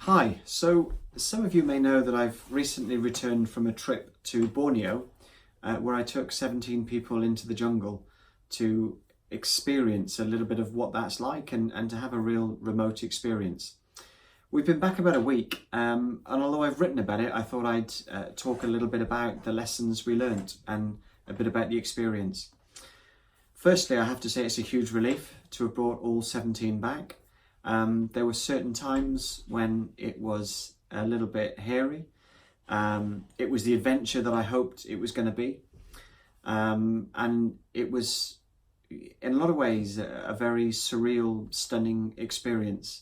Hi, so some of you may know that I've recently returned from a trip to Borneo where I took 17 people into the jungle to experience a little bit of what that's like and to have a real remote experience. We've been back about a week and although I've written about it, I thought I'd talk a little bit about the lessons we learnt and a bit about the experience. Firstly, I have to say it's a huge relief to have brought all 17 back. There were certain times when it was a little bit hairy. It was the adventure that I hoped it was going to be. And it was, in a lot of ways, a very surreal, stunning experience.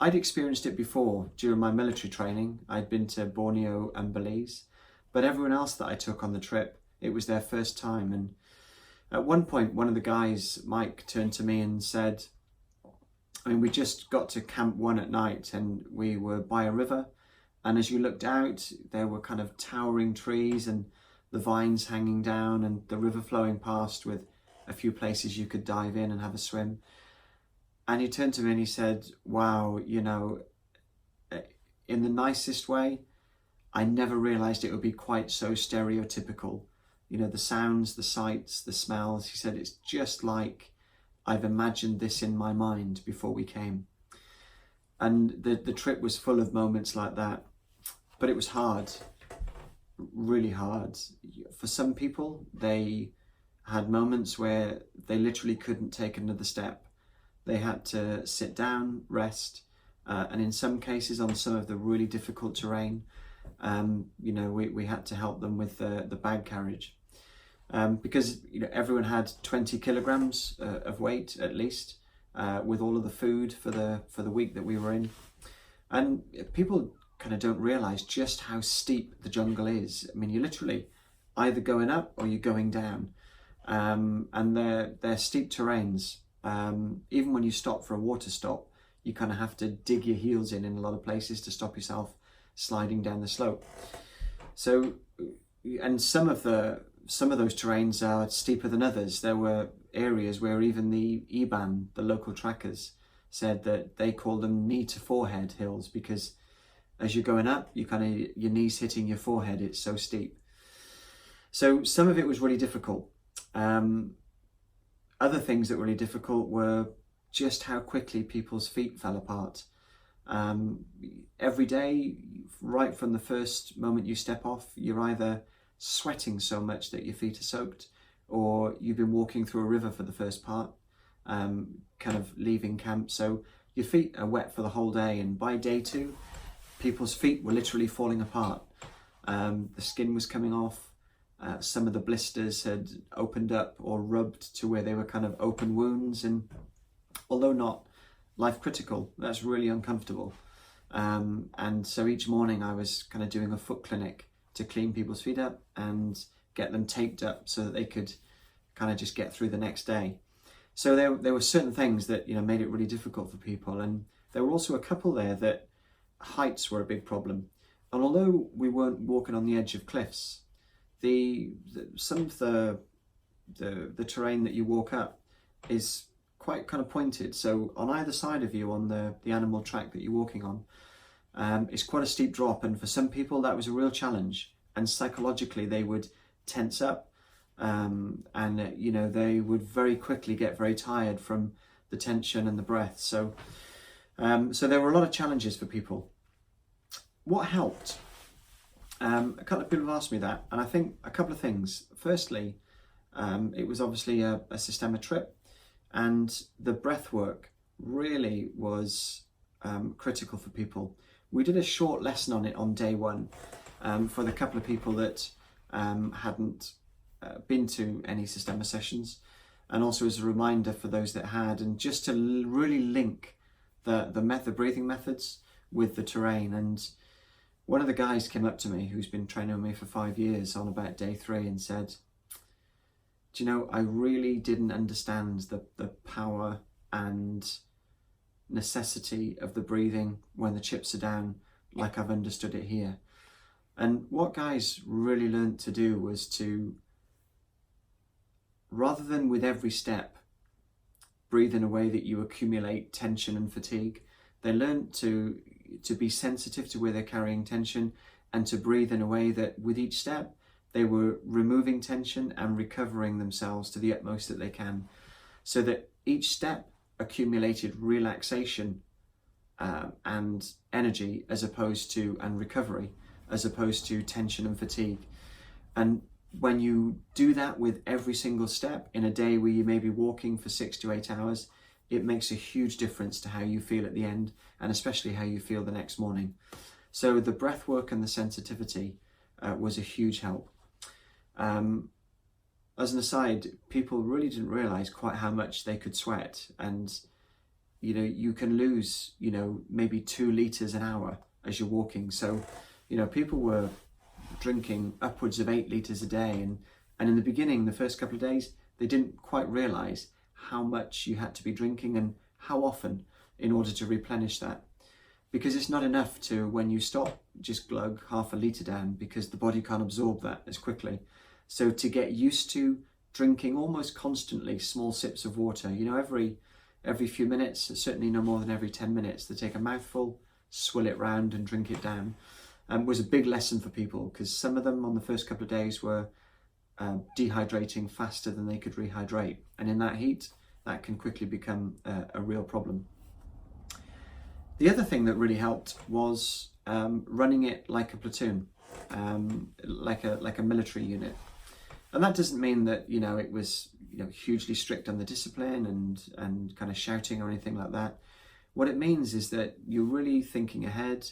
I'd experienced it before during my military training. I'd been to Borneo and Belize, but everyone else that I took on the trip, it was their first time. And at one point, one of the guys, Mike, turned to me and said, we just got to Camp 1 at night and we were by a river, and as you looked out there were kind of towering trees and the vines hanging down and the river flowing past with a few places you could dive in and have a swim. And he turned to me and he said, wow, in the nicest way, I never realized it would be quite so stereotypical. The sounds, the sights, the smells. He said, it's just like I've imagined this in my mind before we came. And the trip was full of moments like that. But it was hard, really hard. For some people, they had moments where they literally couldn't take another step. They had to sit down, rest, and in some cases on some of the really difficult terrain, we had to help them with the bag carriage. Because everyone had 20 kilograms of weight at least, with all of the food for the week that we were in. And people kind of don't realize just how steep the jungle is. You're literally either going up or you're going down, and they're steep terrains. Even when you stop for a water stop, you kind of have to dig your heels in a lot of places to stop yourself sliding down the slope. So, and some of those terrains are steeper than others. There were areas where even the IBAN, the local trackers, said that they call them knee to forehead hills because as you're going up, your knees hitting your forehead, it's so steep. So some of it was really difficult. Other things that were really difficult were just how quickly people's feet fell apart. Every day, right from the first moment you step off, you're either sweating so much that your feet are soaked, or you've been walking through a river for the first part, kind of leaving camp, so your feet are wet for the whole day. And by day 2, people's feet were literally falling apart. The skin was coming off. Some of the blisters had opened up or rubbed to where they were kind of open wounds, and although not life critical, that's really uncomfortable. And so each morning I was kind of doing a foot clinic to clean people's feet up and get them taped up so that they could kind of just get through the next day. So there were certain things that made it really difficult for people, and there were also a couple there that heights were a big problem. And although we weren't walking on the edge of cliffs, some of the terrain that you walk up is quite kind of pointed. So on either side of you on the animal track that you're walking on, it's quite a steep drop, and for some people that was a real challenge, and psychologically they would tense up, and they would very quickly get very tired from the tension and the breath. So there were a lot of challenges for people. What helped? A couple of people have asked me that, and I think a couple of things. Firstly, it was obviously a Systema trip, and the breathwork really was critical for people. We did a short lesson on it on day 1 for the couple of people that hadn't been to any Systema sessions, and also as a reminder for those that had, and just to really link the breathing methods with the terrain. And one of the guys came up to me who's been training with me for 5 years on about day 3 and said, do you know, I really didn't understand the power and necessity of the breathing when the chips are down like I've understood it here. And what guys really learned to do was to, rather than with every step breathe in a way that you accumulate tension and fatigue, they learned to to be sensitive to where they're carrying tension, and to breathe in a way that with each step they were removing tension and recovering themselves to the utmost that they can, so that each step accumulated relaxation and energy and recovery, as opposed to tension and fatigue. And when you do that with every single step in a day where you may be walking for 6 to 8 hours, it makes a huge difference to how you feel at the end, and especially how you feel the next morning. So the breath work and the sensitivity was a huge help. As an aside, people really didn't realize quite how much they could sweat, and you can lose maybe 2 liters an hour as you're walking. So people were drinking upwards of 8 liters a day, and in the beginning, the first couple of days, they didn't quite realize how much you had to be drinking and how often in order to replenish that, because it's not enough to, when you stop, just glug half a liter down, because the body can't absorb that as quickly. So to get used to drinking almost constantly small sips of water, every few minutes, certainly no more than every 10 minutes, to take a mouthful, swill it round and drink it down, was a big lesson for people, because some of them on the first couple of days were dehydrating faster than they could rehydrate, and in that heat that can quickly become a real problem. The other thing that really helped was running it like a platoon, like a military unit. And that doesn't mean that it was hugely strict on the discipline and kind of shouting or anything like that. What it means is that you're really thinking ahead.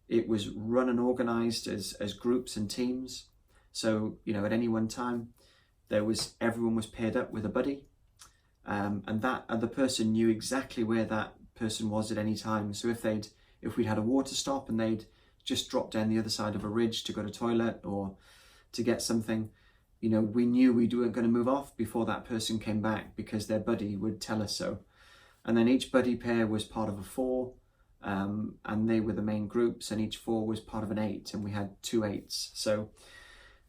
It was run and organized as groups and teams. So at any one time, everyone was paired up with a buddy, and that other person knew exactly where that person was at any time. So if we had a water stop and they'd just dropped down the other side of a ridge to go to toilet or to get something, we knew we weren't going to move off before that person came back, because their buddy would tell us so. And then each buddy pair was part of a 4, and they were the main groups, and each 4 was part of an 8, and we had 2 8s. So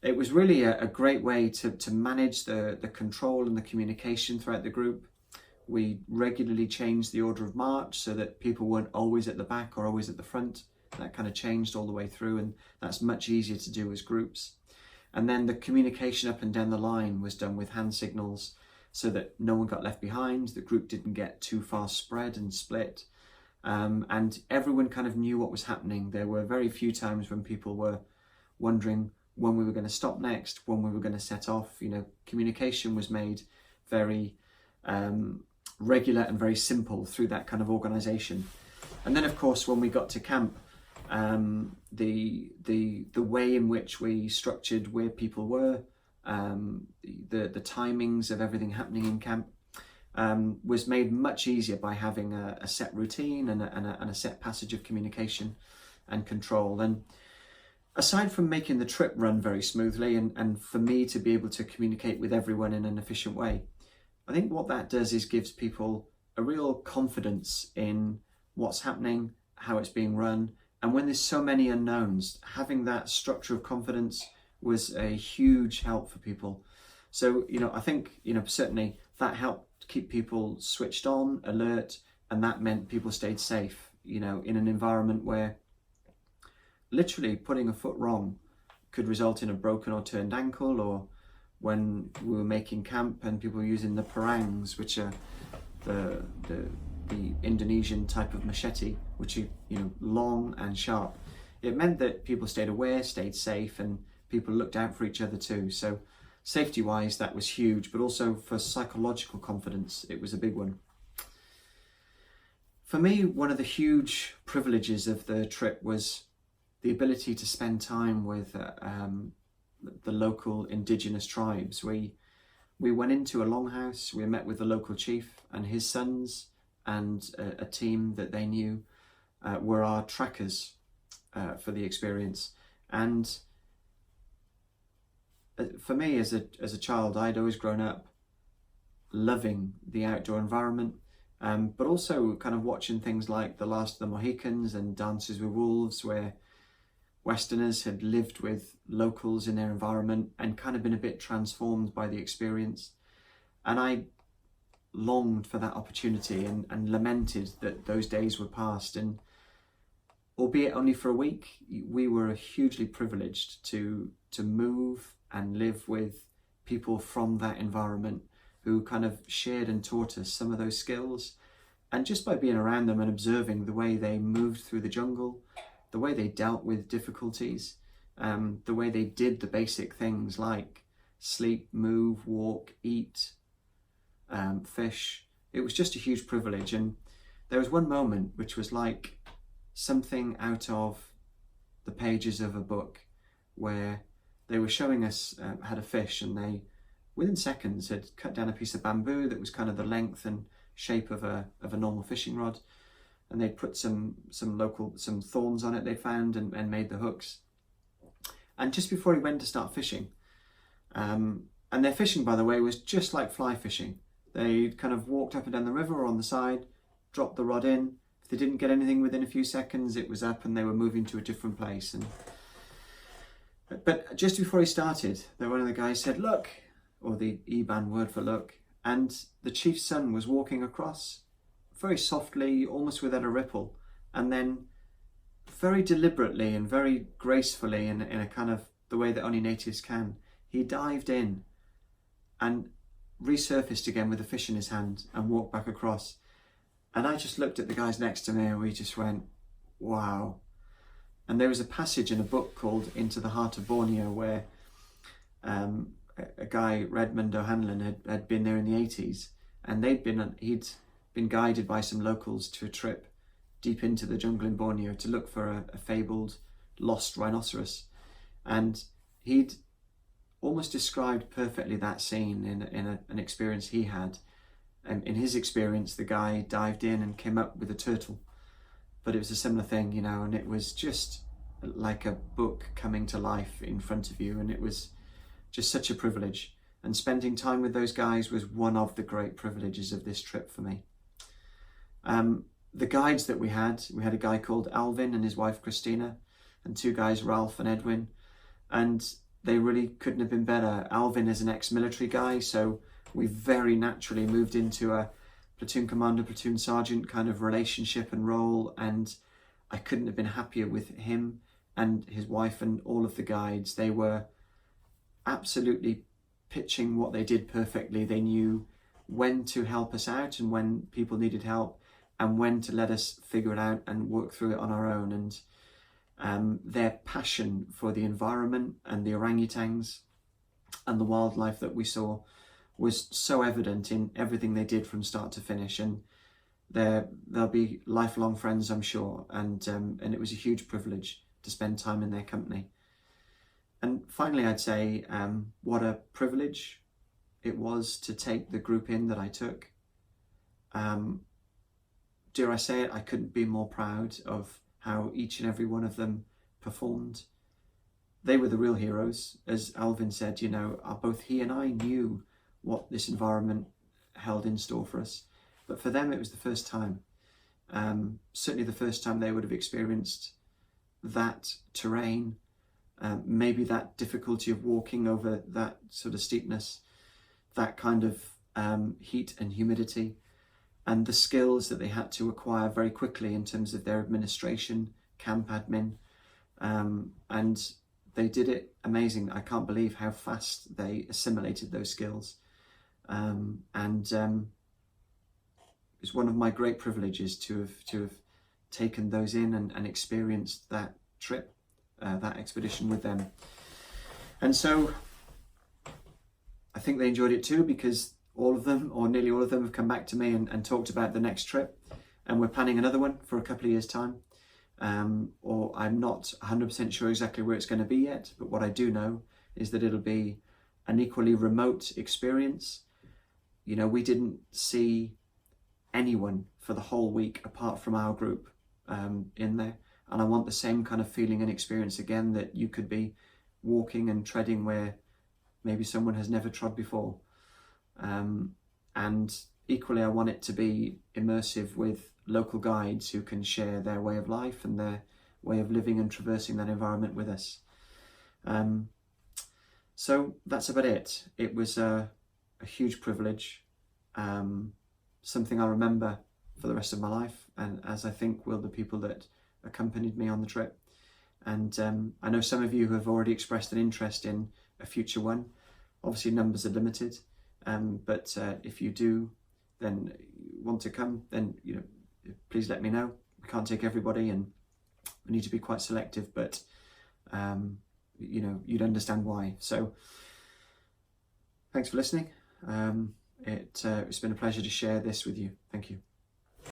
it was really a great way to manage the control and the communication throughout the group. We regularly changed the order of march so that people weren't always at the back or always at the front. That kind of changed all the way through, and that's much easier to do as groups. And then the communication up and down the line was done with hand signals, so that no one got left behind, the group didn't get too far spread and split, and everyone kind of knew what was happening. There were very few times when people were wondering when we were going to stop next, when we were going to set off. Communication was made very regular and very simple through that kind of organisation. And then, of course, when we got to camp, the way in which we structured where people were, the timings of everything happening in camp, was made much easier by having a set routine and a set passage of communication and control. And aside from making the trip run very smoothly and for me to be able to communicate with everyone in an efficient way, I think what that does is gives people a real confidence in what's happening, how it's being run. And when there's so many unknowns, having that structure of confidence was a huge help for people. So, I think, certainly that helped keep people switched on, alert, and that meant people stayed safe, in an environment where literally putting a foot wrong could result in a broken or turned ankle, or when we were making camp and people were using the parangs, which are the Indonesian type of machete, which are long and sharp. It meant that people stayed aware, stayed safe, and people looked out for each other too. So safety-wise, that was huge, but also for psychological confidence, it was a big one. For me, one of the huge privileges of the trip was the ability to spend time with the local Indigenous tribes. We went into a longhouse, we met with the local chief and his sons, and a team that they knew were our trackers for the experience. And for me, as a child, I'd always grown up loving the outdoor environment, but also kind of watching things like The Last of the Mohicans and Dances with Wolves, where Westerners had lived with locals in their environment and kind of been a bit transformed by the experience. And I longed for that opportunity and lamented that those days were past. And albeit only for a week, we were hugely privileged to move and live with people from that environment who kind of shared and taught us some of those skills. And just by being around them and observing the way they moved through the jungle, the way they dealt with difficulties, the way they did the basic things like sleep, move, walk, eat, fish, it was just a huge privilege. And there was one moment which was like something out of the pages of a book, where they were showing us how to fish, and they, within seconds, had cut down a piece of bamboo that was kind of the length and shape of a normal fishing rod, and they'd put some thorns on it they found, and made the hooks. And just before he went to start fishing, and their fishing, by the way, was just like fly fishing. They kind of walked up and down the river or on the side, dropped the rod in. If they didn't get anything within a few seconds, it was up and they were moving to a different place. But just before he started, one of the guys said, "Look," or the Iban word for look, and the chief's son was walking across very softly, almost without a ripple, and then very deliberately and very gracefully, in a kind of the way that only natives can, he dived in and resurfaced again with a fish in his hand and walked back across. And I just looked at the guys next to me and we just went, wow. And there was a passage in a book called Into the Heart of Borneo where a guy, Redmond O'Hanlon, had been there in the 80s, and he'd been guided by some locals to a trip deep into the jungle in Borneo to look for a fabled lost rhinoceros. And he'd almost described perfectly that scene in an experience he had. And in his experience, the guy dived in and came up with a turtle. But it was a similar thing, you know, and it was just like a book coming to life in front of you. And it was just such a privilege. And spending time with those guys was one of the great privileges of this trip for me. The guides that we had a guy called Alvin and his wife Christina, and two guys, Ralph and Edwin. And they really couldn't have been better. Alvin is an ex-military guy, so we very naturally moved into a platoon commander, platoon sergeant kind of relationship and role, and I couldn't have been happier with him and his wife and all of the guides. They were absolutely pitching what they did perfectly. They knew when to help us out and when people needed help, and when to let us figure it out and work through it on our own. And their passion for the environment and the orangutans and the wildlife that we saw was so evident in everything they did from start to finish. And they'll be lifelong friends, I'm sure. And it was a huge privilege to spend time in their company. And finally, I'd say what a privilege it was to take the group in that I took. Dare I say it, I couldn't be more proud of how each and every one of them performed. They were the real heroes. As Alvin said, you know, both he and I knew what this environment held in store for us. But for them, it was the first time. Certainly the first time they would have experienced that terrain, maybe that difficulty of walking over that sort of steepness, that kind of heat and humidity, and the skills that they had to acquire very quickly in terms of their administration, camp admin, and they did it amazing. I can't believe how fast they assimilated those skills. It's one of my great privileges to have taken those in and experienced that trip, that expedition with them. And so I think they enjoyed it too, because all of them, or nearly all of them, have come back to me and talked about the next trip, and we're planning another one for a couple of years' time. Or I'm not 100% sure exactly where it's going to be yet, but what I do know is that it'll be an equally remote experience. You know, we didn't see anyone for the whole week apart from our group in there, and I want the same kind of feeling and experience again, that you could be walking and treading where maybe someone has never trod before. And equally, I want it to be immersive with local guides who can share their way of life and their way of living and traversing that environment with us. So that's about it. It was a huge privilege, something I'll remember for the rest of my life, and as I think will the people that accompanied me on the trip. And I know some of you have already expressed an interest in a future one. Obviously numbers are limited, but if you do then want to come, then please let me know. We can't take everybody, and we need to be quite selective, but you'd understand why. So thanks for listening. It's been a pleasure to share this with you. Thank you.